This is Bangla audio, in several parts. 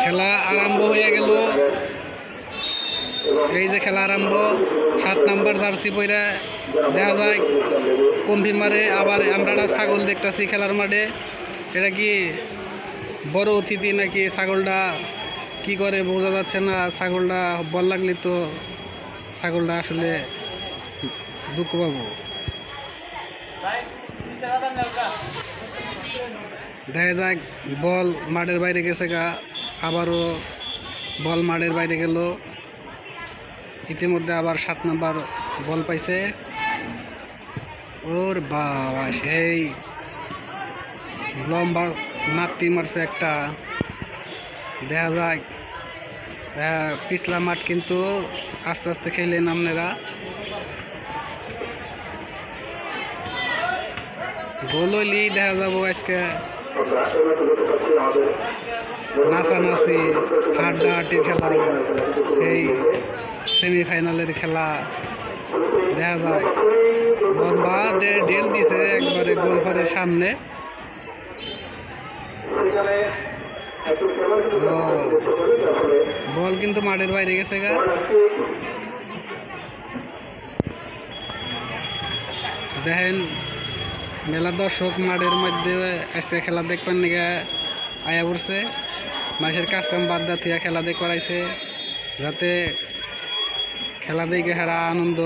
খেলা আরম্ভ হয়ে গেল। এই যে খেলা আরম্ভ, 7 নাম্বার জার্সি পইরা দেখা যায় কম্পি মারে। আবার আমরা একটা ছাগল দেখতেছি খেলার মাঠে। এটা কি বড় অতিথি নাকি ছাগলটা কি করে বোঝা যাচ্ছে না। ছাগলটা বল লাগলে তো ছাগলটা আসলে দুঃখ পাবো। দেখা যাক বল মাঠের বাইরে গেছে গা, আবারও বল মাঠের বাইরে গেল। ইতিমধ্যে আবার 7 নাম্বার বল পাইছে। ওর বাবা সেই লম্বা মাটি মারছে একটা। দেখা যায় পিছলা মাঠ, কিন্তু আস্তে আস্তে খেলেন আপনারা। গোল হইলেই দেখা যাবো আজকে নাচানাচি, হাড্ডাহাড্ডির খেলা, এই সেমিফাইনালের খেলা। দেখা যায় লম্বা ডেল দিছে একবারে গোলঘরের সামনে। বল কিন্তু মাঠের বাইরে গেছে গা। দেখেন মেলা দর্শক মাঠের মধ্যে আজকে খেলা দেখবেন নাকি আয়া পড়ছে। মানুষের কাজ কাম বাদ দিয়া খেলা দেখবার আইছে, যাতে খেলা দেখে হারা আনন্দ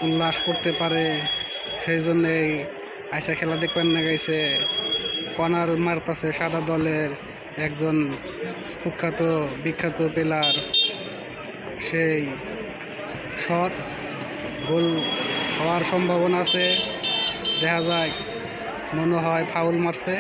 উল্লাস করতে পারে। সেই জন্যেই আইসা খেলা দেখবেন না গাইছে। কর্নার মারতাছে সাদা দলের একজন কুখ্যাত বিখ্যাত প্লেয়ার। সেই শট গোল হওয়ার সম্ভাবনা আছে। দেখা যায় মনে হয় ফাউল মারছে।